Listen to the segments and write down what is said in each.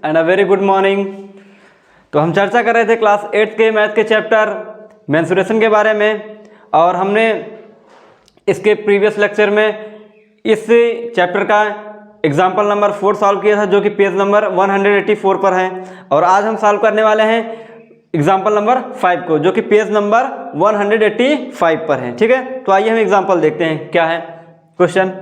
And a very good morning. तो हम चर्चा कर रहे थे क्लास 8 के मैथ के चैप्टर मेंसुरेशन के बारे में, और हमने इसके प्रीवियस लेक्चर में इस चैप्टर का एग्जाम्पल नंबर 4 सॉल्व किया था, जो कि पेज नंबर 184 पर है। और आज हम सॉल्व करने वाले हैं एग्जाम्पल नंबर 5 को, जो कि पेज नंबर 185 पर है। ठीक है, तो आइए हम एग्जाम्पल देखते हैं क्या है question.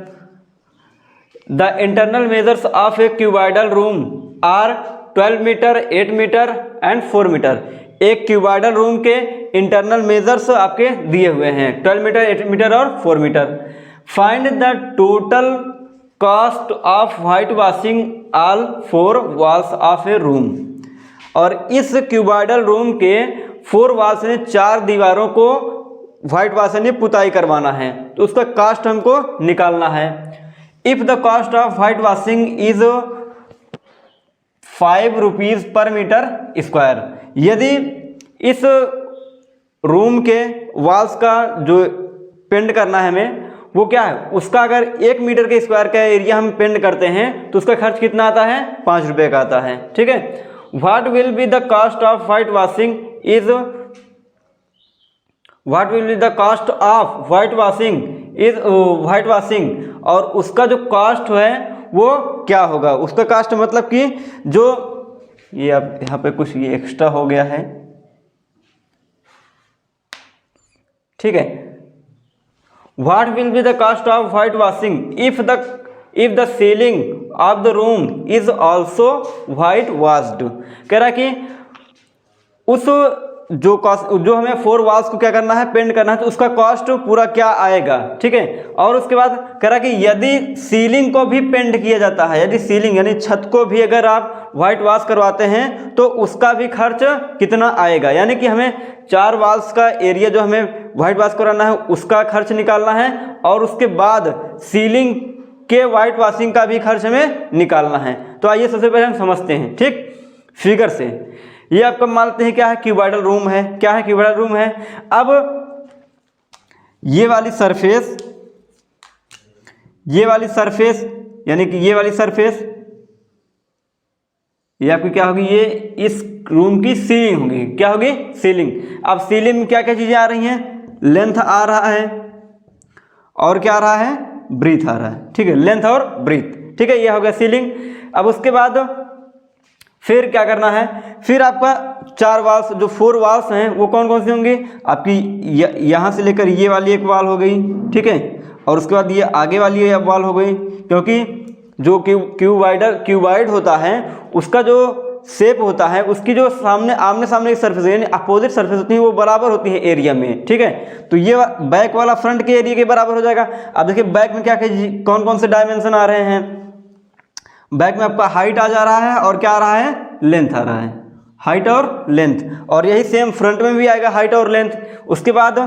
The internal measures of a cuboidal room are 12 metre, 8 metre and 4 metre. एक क्यूबॉइडल रूम के इंटरनल मेजर्स आपके दिए हुए हैं 12 मीटर, 8 मीटर और 4 metre. Find the total cost of whitewashing all 4 walls of a room. और इस cuboidal room के 4 वॉल्स ने 4 दीवारों को व्हाइट वॉश ने पुताई करवाना है, तो उसका कॉस्ट हमको निकालना है। If the cost of whitewashing is 5 rupees per metre square, यदि इस रूम के वॉल्स का जो पेंट करना है हमें, वो क्या है, उसका अगर 1 मीटर के स्क्वायर का एरिया हम पेंट करते हैं तो उसका खर्च कितना आता है, 5 रुपये का आता है। ठीक है, what will be the cost of whitewashing is, what will be the cost of whitewashing is white washing, और उसका जो कॉस्ट है वो क्या होगा। उसका कॉस्ट मतलब कि जो ये अब यहाँ पे कुछ ये एक्स्ट्रा हो गया है, ठीक है। What will be the cost of white washing if the ceiling of the room is also white washed. कह रहा कि उस जो हमें 4 वॉल्स को क्या करना है, पेंट करना है, तो उसका कॉस्ट पूरा क्या आएगा। ठीक है, और उसके बाद कह रहा कि यदि सीलिंग को भी पेंट किया जाता है, यदि सीलिंग यानी छत को भी अगर आप व्हाइट वॉश करवाते हैं तो उसका भी खर्च कितना आएगा। यानी कि हमें 4 वॉल्स का एरिया जो हमें व्हाइट वॉश कराना है उसका खर्च निकालना है, और उसके बाद सीलिंग के व्हाइट वॉशिंग का भी खर्च हमें निकालना है। तो आइए सबसे पहले हम समझते हैं, ठीक, फिगर से। ये आपको मानते हैं क्या है, क्यूबॉइडल रूम है। क्या है, क्यूबॉइडल रूम है। अब ये वाली सरफेस यानी कि ये वाली सरफेस ये आपकी क्या होगी, ये इस रूम की सीलिंग होगी। क्या होगी, सीलिंग। अब सीलिंग में क्या क्या चीजें आ रही हैं, लेंथ आ रहा है और क्या आ रहा है, ब्रीथ आ रहा है। ठीक है, लेंथ और ब्रीथ। ठीक है, ये हो गया सीलिंग। अब उसके बाद फिर क्या करना है, फिर आपका 4 वॉल्स, जो 4 वॉल्स हैं वो कौन कौन सी होंगी आपकी, यहाँ से लेकर ये वाली एक वॉल हो गई। ठीक है, और उसके बाद ये आगे वाली एक वॉल हो गई, क्योंकि जो क्यूबॉइड होता है उसका जो शेप होता है, उसकी जो आमने सामने की सरफेस यानी अपोजिट सरफेस होती है वो बराबर होती है एरिया में। ठीक है, तो ये बैक वाला फ्रंट के एरिया के बराबर हो जाएगा। अब देखिए बैक में क्या कौन कौन से डायमेंशन आ रहे हैं। बैक में आपका हाइट आ जा रहा है और क्या आ रहा है, लेंथ आ रहा है, हाइट और लेंथ। और यही सेम फ्रंट में भी आएगा, हाइट और लेंथ। उसके बाद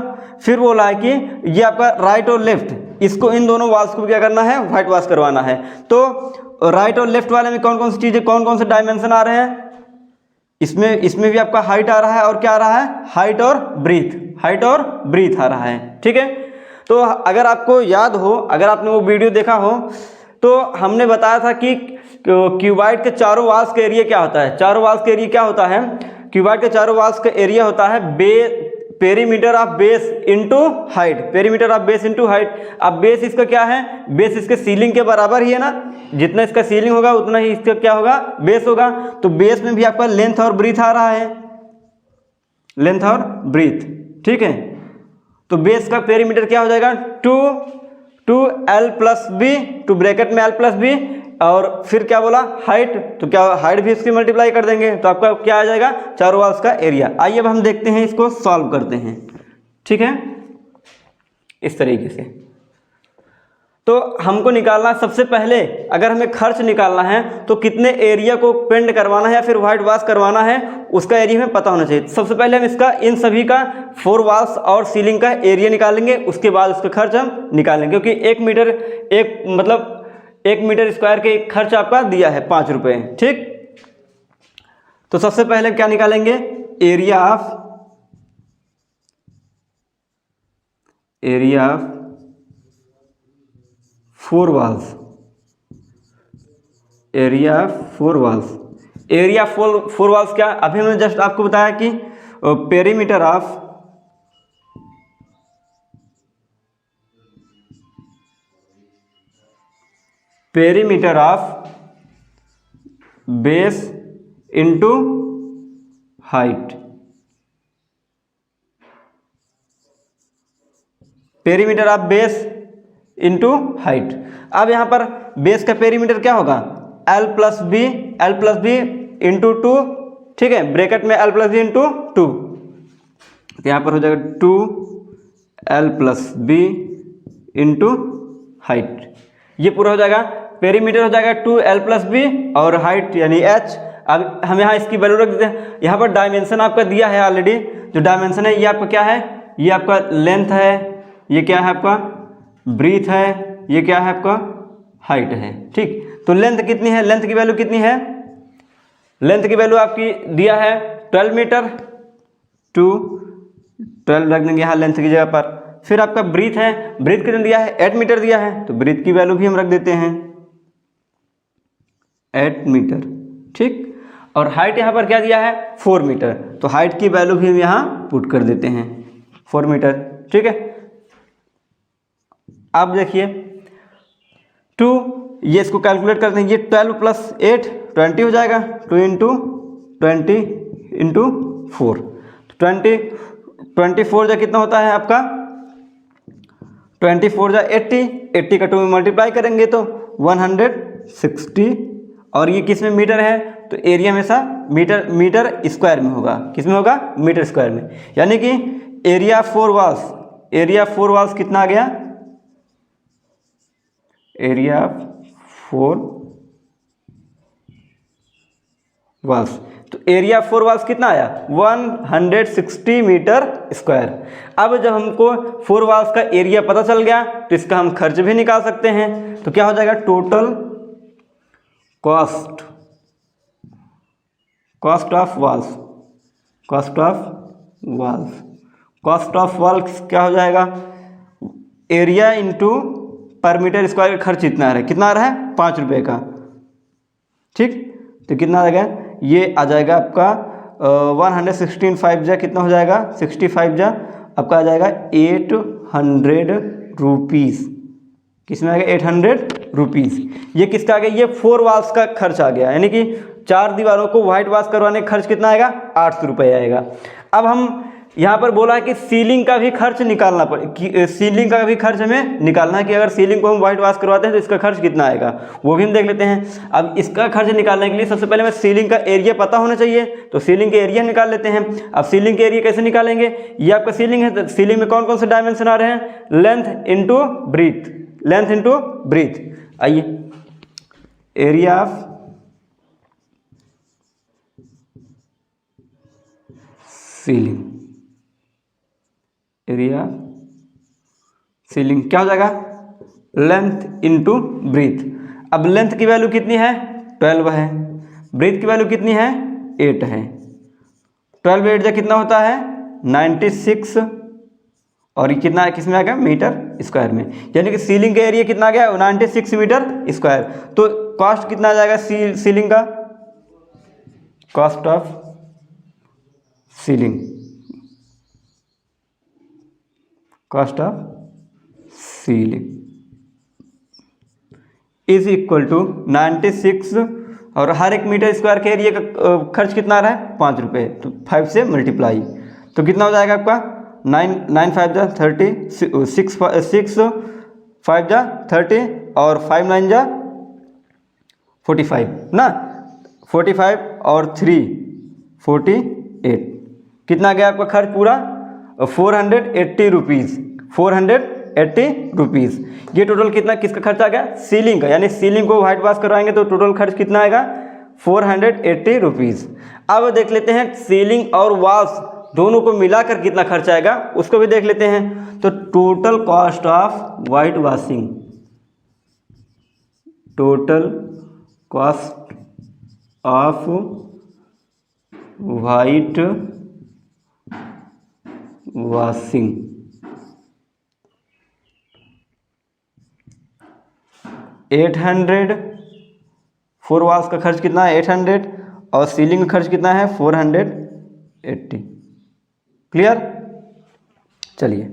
फिर बोला है कि ये आपका राइट और लेफ्ट, इसको इन दोनों वॉल्स को क्या करना है, व्हाइट वॉश करवाना है। तो राइट और लेफ्ट वाले में कौन कौन सी चीजें, कौन कौन से डायमेंशन आ रहे हैं, इसमें भी आपका हाइट आ रहा है और क्या आ रहा है, हाइट और ब्रीथ आ रहा है। ठीक है, तो अगर आपको याद हो, अगर आपने वो वीडियो देखा हो, तो हमने बताया था कि क्यूबॉइड के चारों वॉल्स का एरिया क्या होता है। चारों वॉल्स का एरिया क्या होता है, क्यूबॉइड के चारों वॉल्स का एरिया होता है perimeter of base into height, perimeter of base into height. अब बेस इसका क्या है, बेस इसके सीलिंग के बराबर ही है ना, जितना इसका सीलिंग होगा उतना ही इसका क्या होगा, बेस होगा। तो बेस में भी आपका लेंथ और ब्रीथ आ रहा है, लेंथ और ब्रीथ। ठीक है, तो बेस का पेरीमीटर क्या हो जाएगा, 2l plus B, two bracket में l प्लस बी, और फिर क्या बोला, हाइट, तो क्या हाइट भी इसकी मल्टीप्लाई कर देंगे तो आपका क्या आ जाएगा, 4 वॉल्स का एरिया। आइए अब हम देखते हैं, इसको सॉल्व करते हैं। ठीक है, इस तरीके से तो हमको निकालना, सबसे पहले अगर हमें खर्च निकालना है तो कितने एरिया को पेंट करवाना है या फिर व्हाइट वॉश करवाना है, उसका एरिया हमें पता होना चाहिए। सबसे पहले हम इसका, इन सभी का 4 वॉल्स और सीलिंग का एरिया निकालेंगे, उसके बाद उसका खर्च हम निकालेंगे, क्योंकि 1 मीटर स्क्वायर के खर्च आपका दिया है 5 रुपये। ठीक, तो सबसे पहले क्या निकालेंगे, area of 4 walls, area 4 walls area four walls क्या, अभी हमने जस्ट आपको बताया कि perimeter of base into height, perimeter of base into height. अब यहाँ पर बेस का पेरीमीटर क्या होगा, L plus B into two, ठीक है, ब्रैकेट में L plus B into two, तो यहाँ पर हो जाएगा 2l plus B into height, ये पूरा हो जाएगा। पेरीमीटर हो जाएगा 2l प्लस बी और हाइट यानी h। अब हम यहाँ इसकी वैल्यू रख देते हैं। यहाँ पर डायमेंशन आपका दिया है ऑलरेडी, जो डायमेंशन है ये आपका क्या है, ये आपका लेंथ है, ये क्या है आपका ब्रीथ है, ये क्या है आपका हाइट है, ठीक। तो लेंथ कितनी है, लेंथ की वैल्यू कितनी है, लेंथ की वैल्यू आपकी दिया है 12 मीटर, 12 रख देंगे यहाँ लेंथ की जगह पर। फिर आपका ब्रीथ है, ब्रीथ कितना दिया है 8 मीटर दिया है, तो ब्रीथ की वैल्यू भी हम रख देते हैं 8 मीटर, ठीक। और हाइट यहाँ पर क्या दिया है 4 मीटर, तो हाइट की वैल्यू भी हम यहाँ पुट कर देते हैं 4 मीटर, ठीक है। अब देखिए 2, ये इसको कैलकुलेट करते हैं, ये 12 प्लस 8 20 हो जाएगा, 2 इंटू 20 इंटू 4, 24 जा कितना होता है आपका 24 जा 80 का 2 में मल्टीप्लाई करेंगे तो 160, और ये किस में मीटर है, तो एरिया हमेशा मीटर स्क्वायर में होगा, किस में होगा मीटर स्क्वायर में, यानी कि एरिया फोर वॉल्स कितना आ गया, एरिया 4 वॉल्स, तो एरिया 4 वॉल्स कितना आया 160 मीटर स्क्वायर। अब जब हमको 4 वॉल्स का एरिया पता चल गया तो इसका हम खर्च भी निकाल सकते हैं, तो क्या हो जाएगा टोटल कॉस्ट ऑफ वॉल्स क्या हो जाएगा, एरिया इंटू पर मीटर स्क्वायर का खर्च कितना आ रहा है 5 रुपये का, ठीक। तो कितना आ जाएगा, ये आ जाएगा आपका 116 5 जा कितना हो जाएगा 65 जा आपका आ जाएगा 800 रुपीज़, किसमें आ गया 800 रुपीज़। ये किसका आ गया, ये 4 वॉल्स का खर्च आ गया, यानी कि 4 दीवारों को व्हाइट वॉश करवाने का खर्च कितना आएगा 800 रुपये आएगा। अब हम यहाँ पर बोला है कि सीलिंग का भी खर्च निकालना सीलिंग का भी खर्च हमें निकालना है कि अगर सीलिंग को हम व्हाइट वॉश करवाते हैं तो इसका खर्च कितना आएगा, वो भी हम देख लेते हैं। अब इसका खर्च निकालने के लिए सबसे पहले हमें सीलिंग का एरिया पता होना चाहिए, तो सीलिंग के एरिया निकाल लेते हैं। अब सीलिंग के एरिया कैसे निकालेंगे, ये आपका सीलिंग है, तो सीलिंग में कौन कौन से डायमेंशन आ रहे हैं, लेंथ इंटू ब्रीथ। आइए एरिया ऑफ सीलिंग क्या हो जाएगा लेंथ इंटू ब्रीथ। अब लेंथ की वैल्यू कितनी है 12 है, ब्रीथ की वैल्यू कितनी है 8 है, 12 8 जा कितना होता है 96, और ये कितना किस में आ गया मीटर स्क्वायर में, यानी कि सीलिंग का एरिया कितना आ गया 96 मीटर स्क्वायर। तो कॉस्ट कितना आ जाएगा सीलिंग का, cost of ceiling is equal to 96, और हर एक मीटर स्क्वायर के एरिया का खर्च कितना आ रहा है 5 रुपये, तो 5 से मल्टीप्लाई, तो कितना हो जाएगा आपका 9 5 जा 30, 6 5 जा 30 और 5 9 जा 45 ना, 45 और 3 48, कितना गया आपका खर्च पूरा 480 रुपीज़। ये टोटल कितना किसका खर्च आ गया सीलिंग का, यानी सीलिंग को व्हाइट वॉश करवाएंगे तो टोटल खर्च कितना आएगा 480 रुपीज़। अब देख लेते हैं सीलिंग और वॉल्स दोनों को मिलाकर कितना खर्च आएगा उसको भी देख लेते हैं। तो total cost of white washing, total cost of white washing 800, 4 walls का खर्च कितना है 800, और सीलिंग का खर्च कितना है 480। क्लियर? चलिए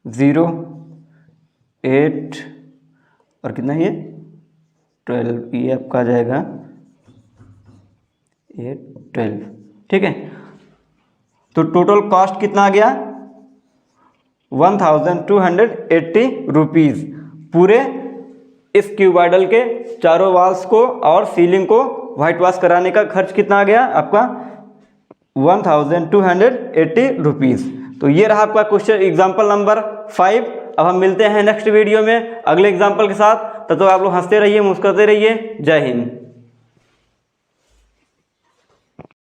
ज़ीरो 8 और कितना है ये 12, ये आपका आ जाएगा 8 12। ठीक है, तो टोटल कॉस्ट कितना आ गया 1280 रुपीज़ पूरे इस क्यूबाइडल के चारों वॉल्स को और सीलिंग को वाइट वॉश कराने का खर्च कितना आ गया आपका 1280 रुपीज़। तो ये रहा आपका क्वेश्चन एग्जाम्पल नंबर 5। अब हम मिलते हैं नेक्स्ट वीडियो में अगले एग्जाम्पल के साथ। तब तो आप लोग हंसते रहिए, मुस्कुराते रहिए। जय हिंद।